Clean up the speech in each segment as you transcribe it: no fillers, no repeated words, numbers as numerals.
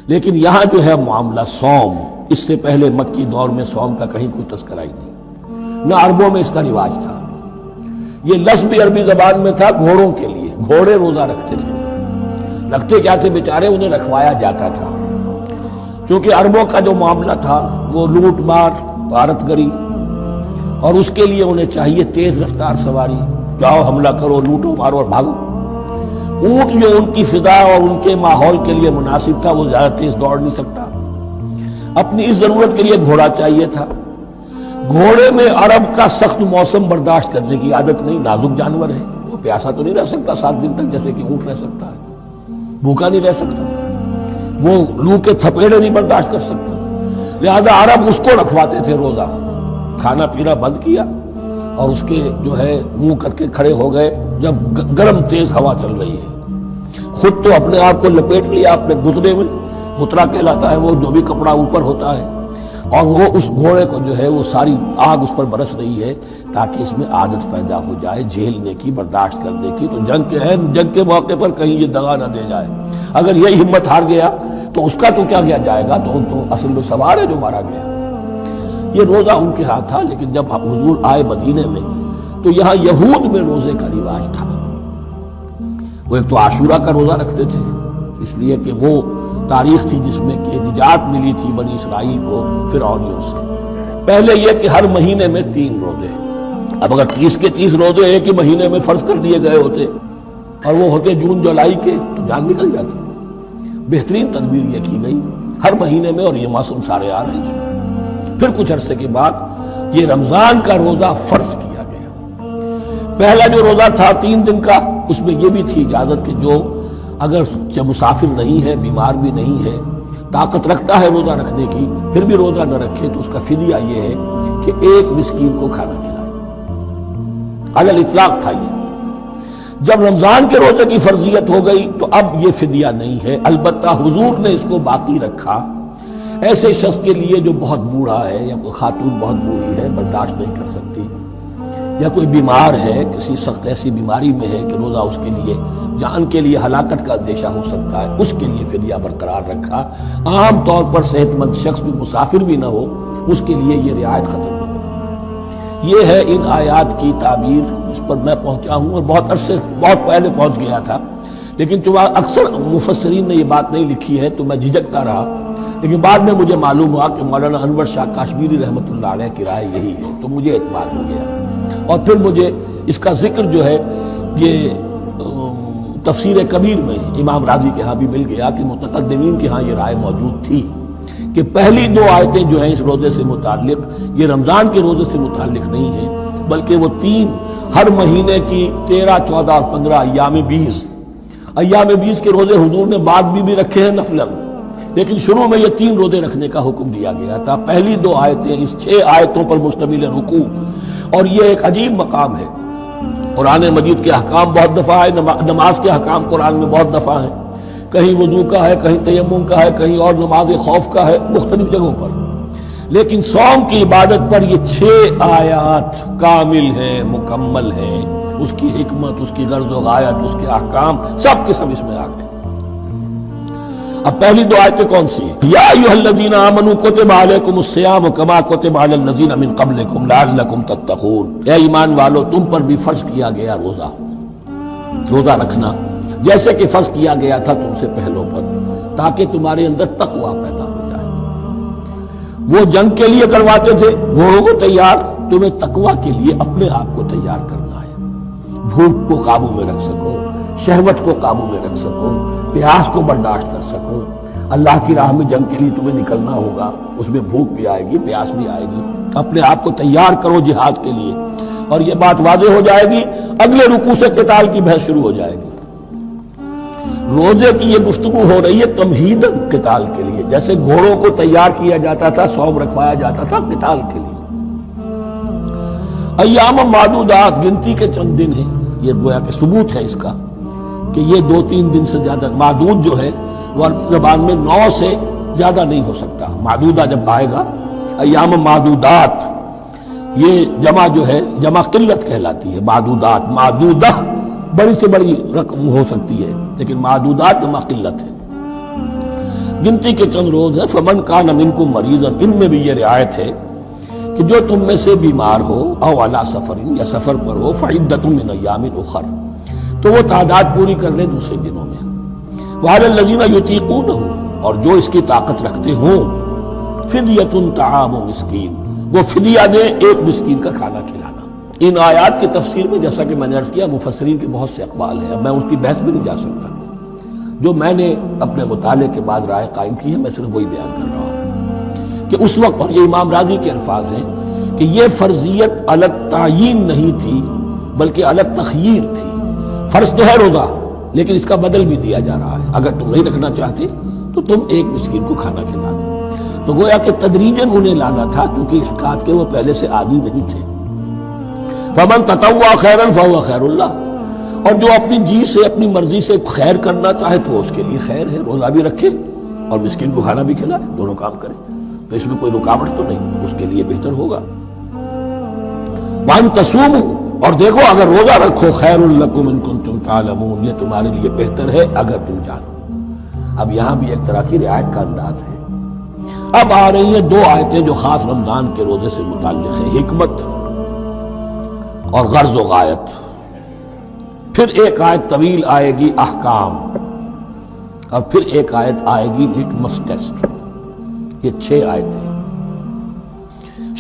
لیکن یہاں جو ہے معاملہ صوم، اس سے پہلے مکی دور میں صوم کا کہیں کوئی تذکرہ ہی نہیں، نہ عربوں میں اس کا رواج تھا۔ یہ لفظ بھی عربی زبان میں تھا گھوڑوں کے لیے، گھوڑے روزہ رکھتے تھے۔ رکھتے کیا تھے بیچارے؟ انہیں رکھوایا جاتا تھا، کیونکہ عربوں کا جو معاملہ تھا وہ لوٹ مار، غارت گری، اور اس کے لیے انہیں چاہیے تیز رفتار سواری، جاؤ حملہ کرو، لوٹو مارو اور بھاگو۔ اونٹ جو ان کی فضا اور ان کے ماحول کے لیے مناسب تھا، وہ زیادہ تیز دوڑ نہیں سکتا، اپنی اس ضرورت کے لیے گھوڑا چاہیے تھا۔ گھوڑے میں عرب کا سخت موسم برداشت کرنے کی عادت نہیں، نازک جانور ہے، وہ پیاسا تو نہیں رہ سکتا 7 دن تک جیسے کہ اونٹ رہ سکتا ہے، بھوکا نہیں رہ سکتا، وہ لو کے تھپیڑے نہیں برداشت کر سکتا، لہذا عرب اس کو رکھواتے تھے روزہ۔ کھانا پینا بند کیا اور اس کے جو ہے منہ کر کے کھڑے ہو گئے جب گرم تیز ہوا چل رہی ہے، خود تو اپنے آپ کو لپیٹ لیا اپنے گھٹنے میں، غترہ کہلاتا ہے وہ جو بھی کپڑا اوپر ہوتا ہے، اور وہ اس گھوڑے کو جو ہے وہ ساری آگ اس پر برس رہی ہے تاکہ اس میں عادت پیدا ہو جائے جھیلنے کی، برداشت کرنے کی۔ تو جنگ کے موقع پر کہیں یہ دغا نہ دے جائے، اگر یہ ہمت ہار گیا تو اس کا تو کیا کیا جائے گا، تو اصل میں سوار ہے جو مارا گیا۔ یہ روزہ ان کے ہاتھ تھا، لیکن جب حضور آئے مدینے میں تو یہاں یہود میں روزے کا رواج تھا۔ وہ ایک تو عاشورہ کا روزہ رکھتے تھے، اس لیے کہ وہ تاریخ تھی جس میں کہ نجات ملی تھی بنی اسرائیل کو فرعونیوں سے۔ پہلے یہ کہ ہر مہینے میں 3 روزے، اب اگر 30 کے 30 روزے ایک ہی مہینے میں فرض کر دیے گئے ہوتے اور وہ ہوتے جون جولائی کے تو جان نکل جاتی۔ بہترین تدبیر یہ کی گئی ہر مہینے میں، اور یہ موسم سارے آ رہے ہیں اس میں۔ پھر کچھ عرصے کے بعد یہ رمضان کا روزہ فرض کیا گیا۔ پہلا جو روزہ تھا 3 دن کا، اس میں یہ بھی تھی اجازت کہ جو اگر مسافر نہیں ہے، بیمار بھی نہیں ہے، طاقت رکھتا ہے روزہ رکھنے کی، پھر بھی روزہ نہ رکھے تو اس کا فدیہ یہ ہے کہ 1 مسکین کو کھانا کھلائے۔ علی الاطلاق تھا یہ۔ جب رمضان کے روزے کی فرضیت ہو گئی تو اب یہ فدیہ نہیں ہے، البتہ حضور نے اس کو باقی رکھا ایسے شخص کے لیے جو بہت بوڑھا ہے، یا کوئی خاتون بہت بوڑھی ہے برداشت نہیں کر سکتی، یا کوئی بیمار ہے، کسی سخت ایسی بیماری میں ہے کہ روزہ اس کے لیے جان کے لیے ہلاکت کا اندیشہ ہو سکتا ہے، اس کے لیے فدیہ برقرار رکھا۔ عام طور پر صحت مند شخص بھی مسافر بھی نہ ہو، اس کے لیے یہ رعایت ختم ہو گئی۔ یہ ہے ان آیات کی تعبیر، اس پر میں پہنچا ہوں اور بہت پہلے پہنچ گیا تھا، لیکن چونکہ اکثر مفسرین نے یہ بات نہیں لکھی ہے تو میں جھجکتا رہا، لیکن بعد میں مجھے معلوم ہوا کہ مولانا انور شاہ کاشمیری رحمۃ اللہ علیہ کی رائے یہی ہے، تو مجھے اعتماد ہو گیا۔ اور پھر مجھے اس کا ذکر جو ہے یہ تفسیر کبیر میں امام راضی کے ہاں بھی مل گیا کہ متقدمین کے ہاں یہ رائے موجود تھی کہ پہلی 2 آیتیں جو ہیں اس روزے سے متعلق، یہ رمضان کے روزے سے متعلق نہیں ہیں، بلکہ وہ 3 ہر مہینے کی 13، 14 اور 15 ایام 20 کے روزے حضور نے بعد بھی رکھے ہیں نفلاً، لیکن شروع میں یہ 3 روزے رکھنے کا حکم دیا گیا تھا۔ پہلی 2 آیتیں اس 6 آیتوں پر مشتمل رکوع، اور یہ ایک عجیب مقام ہے۔ قرآن مجید کے احکام بہت دفعہ ہے، نماز کے احکام قرآن میں بہت دفعہ ہیں، کہیں وضو کا ہے، کہیں تیمم کا ہے، کہیں اور نماز خوف کا ہے، مختلف جگہوں پر، لیکن صوم کی عبادت پر یہ 6 آیات کامل ہیں، مکمل ہیں، اس کی حکمت، اس کی غرض و غایت، اس کے احکام سب کے سب اس میں آ گئے۔ اب پہلی 2 آیتیں کون سی ہیں؟ یا ایھا الذین آمنوا کتب علیکم الصیام کما کتب علی الذین من قبلکم لعلکم تتقون، اے ایمان والو تم پر بھی فرض کیا گیا روزہ رکھنا جیسے کہ فرض کیا گیا تھا تم سے پہلوں پر، تاکہ تمہارے اندر تقویٰ پیدا ہو جائے۔ وہ جنگ کے لیے کرواتے تھے گھوڑوں کو تیار، تمہیں تقویٰ کے لیے اپنے آپ کو تیار کرنا ہے، بھوک کو قابو میں رکھ سکو، شہوت کو قابو میں رکھ سکو، پیاس کو برداشت کر سکو۔ اللہ کی راہ میں جنگ کے لیے تمہیں نکلنا ہوگا، اس میں بھوک بھی آئے گی، پیاس بھی آئے گی، اپنے آپ کو تیار کرو جہاد کے لیے۔ اور یہ بات واضح ہو جائے گی، اگلے رکوع سے قتال کی بحث شروع ہو جائے گی۔ روزے کی یہ گفتگو ہو رہی ہے تمہیداً قتال کے لیے، جیسے گھوڑوں کو تیار کیا جاتا تھا، صوم رکھوایا جاتا تھا قتال کے لیے۔ ایام معدودات، گنتی کے چند دن ہیں، یہ گویا کہ ثبوت ہے اس کا کہ یہ 2-3 دن سے زیادہ، معدود جو ہے وہ عربی زبان میں 9 سے زیادہ نہیں ہو سکتا۔ معدودہ جب آئے گا، ایام معدودات، یہ جمع جو ہے جمع قلت کہلاتی ہے۔ معدودات، معدودہ بڑی سے بڑی رقم ہو سکتی ہے، لیکن معدودات جمع قلت ہے۔ گنتی کے چند روز ہیں. فمن کان منکم مریضا، ان میں بھی یہ رعایت ہے کہ جو تم میں سے بیمار ہو او علی سفر، یا سفر پر ہو، فعدۃ من ایام اخر، تو وہ تعداد پوری کر لے دوسرے دنوں میں. وعلی الذین یطیقونہ، اور جو اس کی طاقت رکھتے ہوں، فدیۃ طعام مسکین، وہ فدیہ دیں ایک مسکین کا کھانا کھلانا. ان آیات کی تفسیر میں جیسا کہ میں نے عرض کیا مفسرین کے بہت سے اقوال ہیں، اب میں اس کی بحث بھی نہیں جا سکتا. جو میں نے اپنے مطالعے کے بعد رائے قائم کی ہے میں صرف وہی بیان کر رہا ہوں کہ اس وقت، اور یہ امام راضی کے الفاظ ہیں کہ یہ فرضیت الگ تعیین نہیں تھی بلکہ الگ تخییر تھی. فرض تو ہے روزہ، لیکن اس کا بدل بھی دیا جا رہا ہے. اگر تم نہیں رکھنا چاہتے تو تم ایک مسکین کو کھانا کھلا دو. تو گویا کہ تدریجاً انہیں لانا تھا کیونکہ اس بات کے وہ پہلے سے عادی نہیں تھے. فمن تطوع خیرا فهو خیر اللہ، اور جو اپنی جی سے اپنی مرضی سے خیر کرنا چاہے تو اس کے لیے خیر ہے. روزہ بھی رکھے اور مسکین کو کھانا بھی کھلائے، دونوں کام کرے تو اس میں کوئی رکاوٹ تو نہیں، اس کے لیے بہتر ہوگا. وَأَن تَصُومُوا، اور دیکھو اگر روزہ رکھو، خیر لکم ان کنتم تعلمون، یہ تمہارے لیے بہتر ہے اگر تم جانو. اب یہاں بھی ایک طرح کی رعایت کا انداز ہے. اب آ رہی ہیں دو آیتیں جو خاص رمضان کے روزے سے متعلق ہیں، حکمت اور غرض و غایت. پھر ایک آیت طویل آئے گی احکام، اور پھر ایک آیت آئے گی لٹمس ٹیسٹ. یہ 6 آیتیں.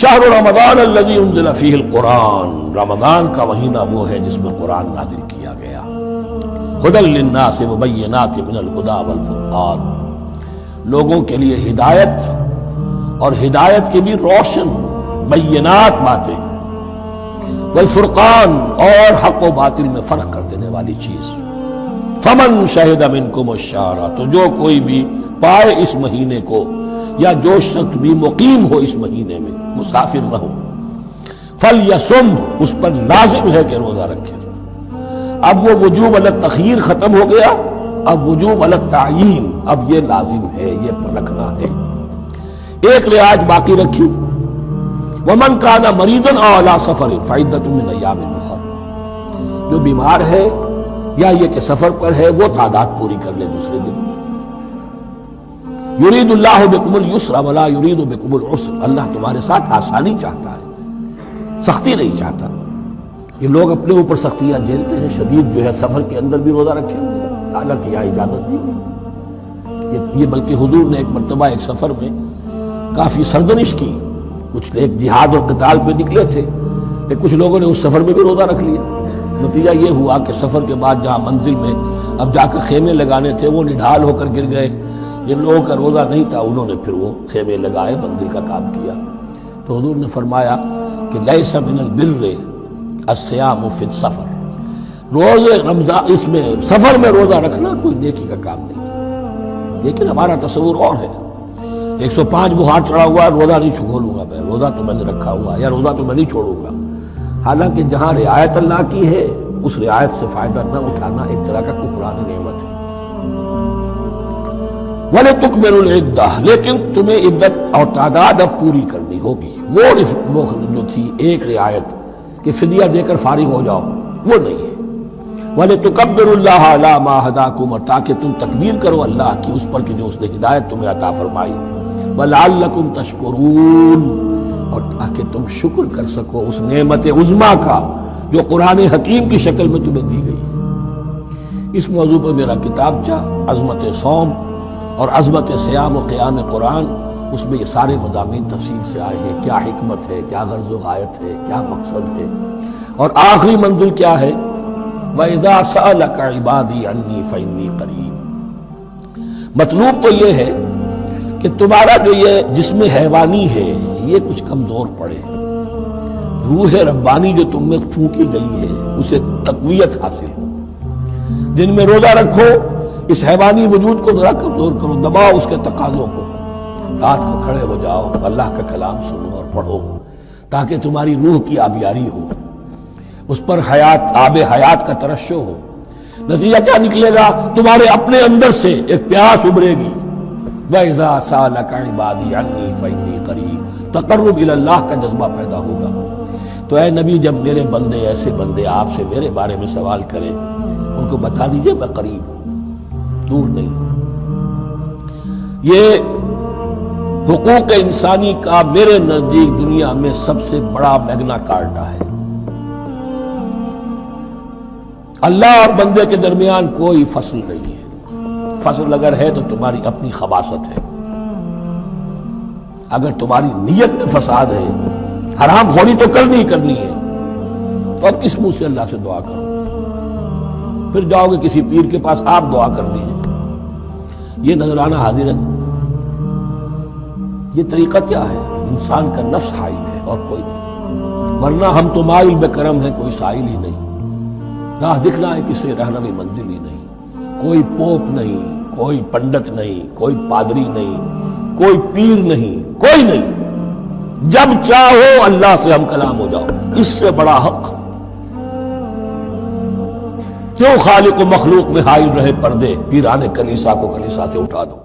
شہر رمضان الذی انزل فیہ القرآن، رمضان کا مہینہ وہ ہے جس میں قرآن نازل کیا گیا. ہدی للناس وبینات من الہدی والفرقان، لوگوں کے لیے ہدایت، اور ہدایت کی بھی روشن بینات باتیں، والفرقان، اور حق و باطل میں فرق کر دینے والی چیز. فمن شہد منکم الشہر، تو جو کوئی بھی پائے اس مہینے کو، یا جو شخص بھی مقیم ہو اس مہینے میں، مسافر نہ ہو، فلیصم، اس پر لازم ہے کہ روزہ رکھے. اب وہ وجوب علی التخییر ختم ہو گیا، اب وجوب علی التعیین، اب یہ لازم ہے، یہ رکھنا ہے. ایک رعایت باقی رکھی، ومن کان مریضا او علی سفر فعدۃ من ایام اخر، جو بیمار ہے یا یہ کہ سفر پر ہے وہ تعداد پوری کر لے دوسرے دن. یرید اللہ بکم الیسر ولا یرید بکم العسر، اللہ تمہارے ساتھ آسانی چاہتا ہے، سختی نہیں چاہتا. یہ لوگ اپنے اوپر سختیاں جھیلتے ہیں، شدید جو ہے سفر کے اندر بھی روزہ رکھے، حالانکہ یہاں اجازت دی. یہ بلکہ حضور نے ایک مرتبہ ایک سفر میں کافی سرزنش کی. کچھ ایک جہاد اور قتال پہ نکلے تھے، لیکن کچھ لوگوں نے اس سفر میں بھی روزہ رکھ لیا. نتیجہ یہ ہوا کہ سفر کے بعد جہاں منزل میں اب جا کر خیمے لگانے تھے وہ نڈھال ہو کر گر گئے. جن لوگوں کا روزہ نہیں تھا انہوں نے پھر وہ خیمے لگائے، منزل کا کام کیا. تو حضور نے فرمایا کہ لیس من البر الصیام فی السفر، روزے رمضان اس میں سفر میں روزہ رکھنا کوئی نیکی کا کام نہیں. لیکن ہمارا تصور اور ہے، 105 بخار چڑھا ہوا ہے، روزہ نہیں کھولوں گا میں، روزہ تو میں نے رکھا ہوا، یا روزہ تو میں نہیں چھوڑوں گا. حالانکہ جہاں رعایت اللہ کی ہے اس رعایت سے فائدہ نہ اٹھانا ایک طرح کا کفران نعمت ہے. وَلِتُكْمِلُوا الْعِدَّةَ، لیکن تمہیں عدت اور تعداد اب پوری کرنی ہوگی. وہ جو تھی ایک رعایت کہ فدیہ دے کر فارغ ہو جاؤ، وہ نہیں ہے. وَلِتُكَبِّرُوا اللَّهَ عَلَىٰ مَا هَدَاكُمْ، اور تاکہ تم تکبیر کرو اللہ کی اس پر کہ جو اس نے ہدایت تمہیں عطا فرمائی. وَلَعَلَّكُمْ تَشْكُرُونَ، اور تاکہ تم شکر کر سکو اس نعمت عظمیٰ کا جو قرآن حکیم کی شکل میں تمہیں دی گئی. اس موضوع پر میرا کتابچہ عظمت صوم اور عظمت صیام و قیام قرآن، اس میں یہ سارے مضامین تفصیل سے آئے ہیں. کیا حکمت ہے، کیا غرض و غایت ہے، کیا مقصد ہے، اور آخری منزل کیا ہے. وَإِذَا سَأَلَكَ عِبَادِي عَنِّي فَإِنِّي قَرِيبٌ. مطلوب تو یہ ہے کہ تمہارا جو یہ جسم حیوانی ہے یہ کچھ کمزور پڑے، روح ربانی جو تم میں پھونکی گئی ہے اسے تقویت حاصل ہو. دن میں روزہ رکھو، اس حیوانی وجود کو ذرا کمزور کرو، دباؤ اس کے تقاضوں کو. رات کو کھڑے ہو جاؤ، اللہ کا کلام سنو اور پڑھو تاکہ تمہاری روح کی آبیاری ہو، اس پر حیات، آب حیات کا ترشح ہو. نتیجہ کیا نکلے گا؟ تمہارے اپنے اندر سے ایک پیاس ابھرے گی. وَإِذَا سَأَلَكَ عِبَادِي عَنِّي فَإِنِّي قَرِيبٌ، تقرب الی اللہ کا جذبہ پیدا ہوگا. تو اے نبی، جب میرے بندے، ایسے بندے آپ سے میرے بارے میں سوال کریں، ان کو بتا دیجئے میں قریب ہوں، دور نہیں. یہ حقوق انسانی کا میرے نزدیک دنیا میں سب سے بڑا میگنا کارٹا ہے۔ اللہ اور بندے کے درمیان کوئی فصل نہیں ہے، فصل اگر ہے تو تمہاری اپنی خباثت ہے، اگر تمہاری نیت میں فساد ہے، حرام خوری تو کرنی ہی کرنی ہے، تو اب کس منہ سے اللہ سے دعا کرو؟ پھر جاؤ گے کسی پیر کے پاس، آپ دعا کر دیجیے، یہ نذرانہ حاضر ہے؟ یہ طریقہ کیا ہے؟ انسان کا نفس حائل ہے اور کوئی نہیں، ورنہ ہم تو مائل بے کرم ہے، کوئی سائل ہی نہیں، راہ دکھنا ہے کسی رہنمی منزل ہی نہیں، کوئی پوپ نہیں، کوئی پنڈت نہیں، کوئی پادری نہیں، کوئی پیر نہیں، کوئی نہیں، جب چاہو اللہ سے ہم کلام ہو جاؤ، اس سے بڑا حق کیوں خالق و مخلوق میں حائل رہے پردے؟ پیران کلیسا کو کلیسا سے اٹھا دو۔